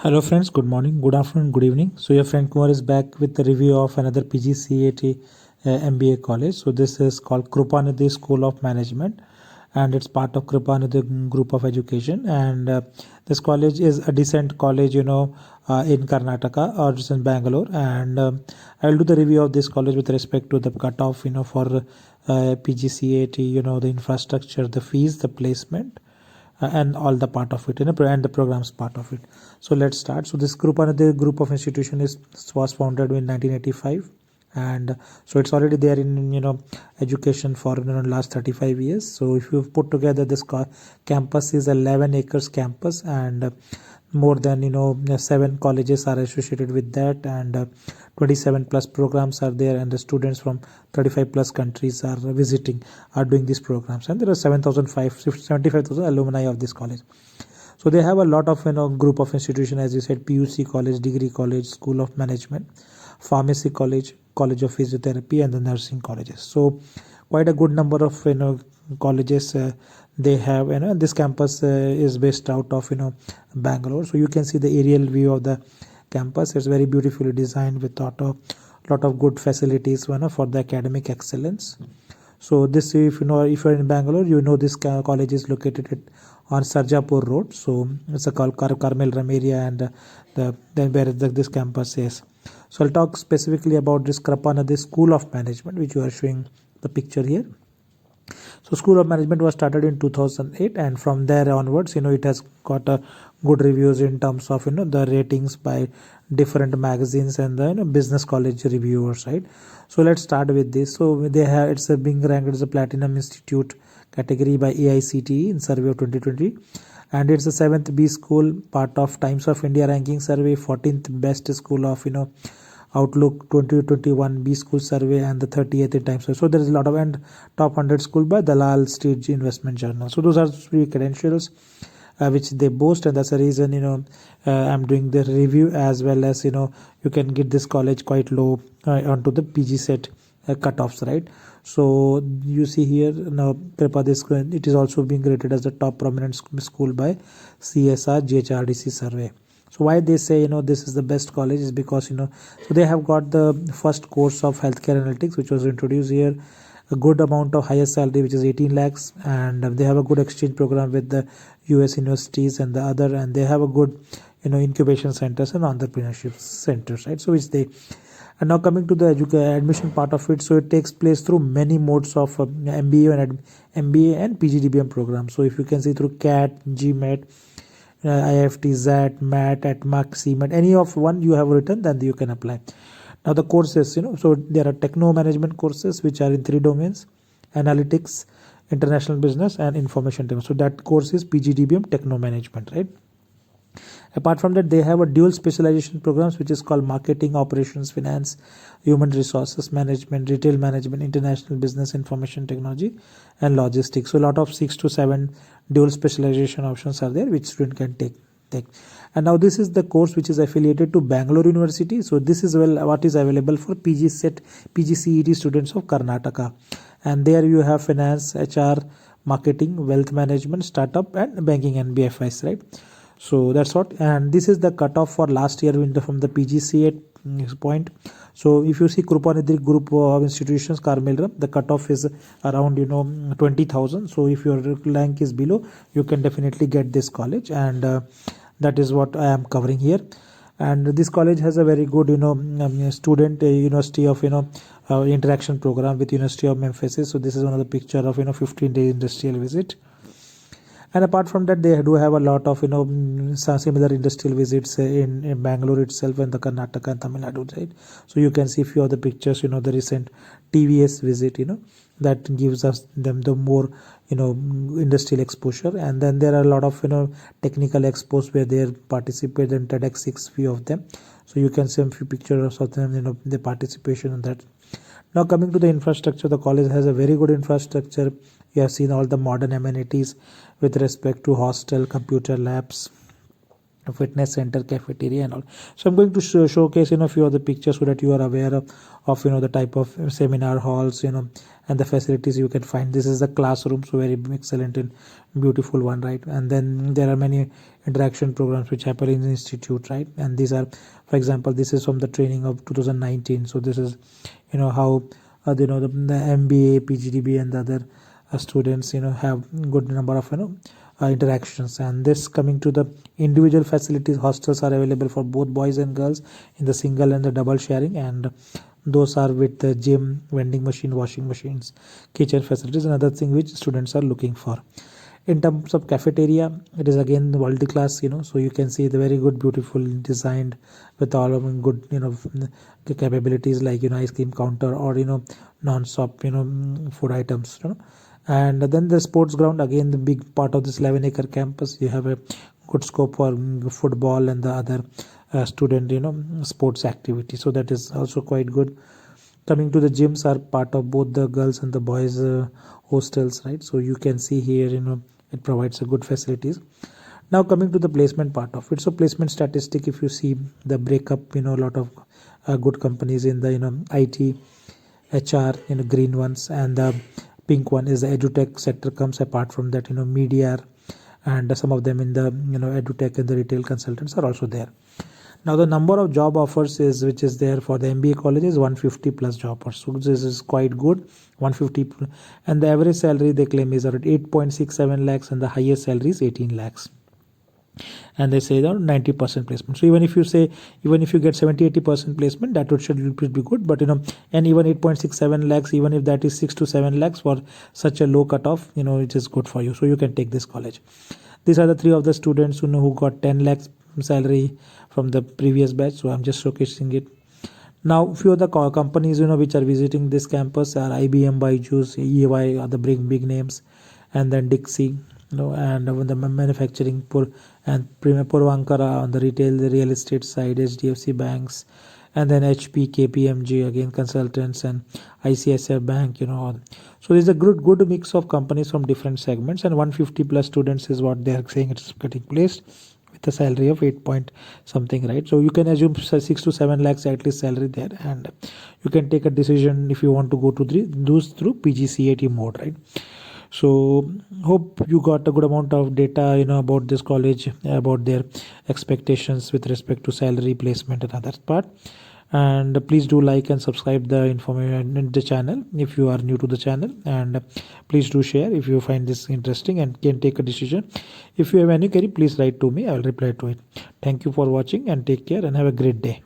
Hello friends, good morning, good afternoon, good evening. So your friend Kumar is back with the review of another PGCET MBA college. So this is called Krupanidhi School of Management and it's part of Krupanidhi Group of Education. And this college is a decent college, in Karnataka or just in Bangalore. And I will do the review of this college with respect to the cutoff, for PGCET, the infrastructure, the fees, the placement and all the part of it, and the programs part of it. So let's start. So this group, another group of institution was founded in 1985, and so it's already there in education for last 35 years. So if you put together this campus is 11 acres campus, and more than 7 colleges are associated with that, and 27 plus programs are there, and the students from 35 plus countries are doing these programs, and there are 75,000 alumni of this college. So they have a lot of group of institution, as you said: PUC college, degree college, school of management, pharmacy college, college of physiotherapy, and the nursing colleges. So quite a good number of colleges they have. This campus is based out of Bangalore. So you can see the aerial view of the campus. It's very beautifully designed with lot of good facilities for the academic excellence. So this, if you're in Bangalore, this college is located on Sarjapur Road. So it's a called Carmel area, and this campus is. So I'll talk specifically about this Krupanidhi School of Management, which you are showing the picture here. So School of Management was started in 2008, and from there onwards, it has got good reviews in terms of the ratings by different magazines and the business college reviewers, right? So let's start with this. So it's being ranked as a platinum institute category by AICTE in survey of 2020, and it's the 7th B school, part of Times of India ranking survey, 14th best school of Outlook 2021 B school survey, and the 38th in Times. So there is a lot of, and top 100 school by Dalal Street Investment Journal. So those are three credentials which they boast, and that's the reason I'm doing the review, as well as you can get this college quite low onto the PGCET cutoffs, right? So you see here now Krupanidhi, it is also being rated as the top prominent school by CSR GHRDC survey. So why they say this is the best college is because so they have got the first course of healthcare analytics, which was introduced here, a good amount of higher salary, which is 18 lakhs, and they have a good exchange program with the US universities and the other, and they have a good incubation centers and entrepreneurship centers, right? So which they. And now coming to the admission part of it, so it takes place through many modes of MBA and PGDBM programs. So if you can see through CAT, GMAT, IFT, ZAT, MAT, ATMAC, CMAT, any of one you have written, then you can apply. Now the courses, so there are techno management courses which are in 3 domains: analytics, international business, and information technology. So that course is PGDBM techno management, right? Apart from that, they have a dual specialization programs, which is called marketing, operations, finance, human resources management, retail management, international business, information technology, and logistics. So a lot of 6 to 7 dual specialization options are there which student can take. And now this is the course which is affiliated to Bangalore University. So this is what is available for PGCET students of Karnataka, and there you have finance, HR, marketing, wealth management, startup, and banking and BFIs, right? So that's what, and this is the cutoff for last year from the PGCET point. So if you see Krupanidhi group of institutions, Carmel, the cutoff is around 20,000. So if your rank is below, you can definitely get this college, and that is what I am covering here. And this college has a very good student university of interaction program with University of Memphis. So this is another picture of 15-day industrial visit. And apart from that, they do have a lot of similar industrial visits in Bangalore itself and the Karnataka and Tamil Nadu, right? So you can see a few of the pictures, the recent TVS visit, that gives us them the more industrial exposure. And then there are a lot of technical expos where they participate in TEDx, few of them. So you can see a few pictures of them, the participation in that. Now coming to the infrastructure, the college has a very good infrastructure. You have seen all the modern amenities with respect to hostel, computer labs, fitness center, cafeteria and all. So I'm going to showcase a few of the pictures so that you are aware of the type of seminar halls, and the facilities you can find. This is the classroom, so very excellent and beautiful one, right? And then there are many interaction programs which happen in the institute, right? And these are, for example, this is from the training of 2019. So this is how the MBA, PGDB and the other students have good number of interactions. And this coming to the individual facilities, hostels are available for both boys and girls in the single and the double sharing, and those are with the gym, vending machine, washing machines, kitchen facilities, another thing which students are looking for. In terms of cafeteria, it is again the world class, so you can see the very good, beautiful designed with all of them good capabilities like ice cream counter or non-stop food items, and then the sports ground, again the big part of this 11-acre campus. You have a good scope for football and the other student sports activity, so that is also quite good. Coming to the gyms are part of both the girls and the boys hostels, right? So you can see here it provides a good facilities. Now coming to the placement part of it, so placement statistic, if you see the breakup, a lot of good companies in the IT, HR, green ones, and the pink one is the edutech sector comes. Apart from that, media, and some of them in the edutech and the retail consultants are also there. Now the number of job offers which is there for the MBA college is 150 plus job offers. So this is quite good, 150, and the average salary they claim is around 8.67 lakhs and the highest salary is 18 lakhs. And they say that 90% placement. So even if you get 70-80% placement, that should be good. But and even 8.67 lakhs, even if that is 6 to 7 lakhs for such a low cutoff, it is good for you. So you can take this college. These are the three of the students who got 10 lakhs salary from the previous batch. So I'm just showcasing it. Now few of the companies which are visiting this campus are IBM, Byju's, EY are the big names, and then Dixie, and the manufacturing and Koramangala on the retail, the real estate side, HDFC banks, and then HP, KPMG again consultants, and ICICI Bank, So there's a good mix of companies from different segments, and 150 plus students is what they are saying it's getting placed with a salary of 8 point something, right? So you can assume 6 to 7 lakhs at least salary there, and you can take a decision if you want to go to those through PGCET mode, right? So hope you got a good amount of data about this college, about their expectations with respect to salary, placement and other part. And please do like and subscribe the information in the channel if you are new to the channel, and please do share if you find this interesting and can take a decision. If you have any query, please write to me, I will reply to it. Thank you for watching and take care and have a great day.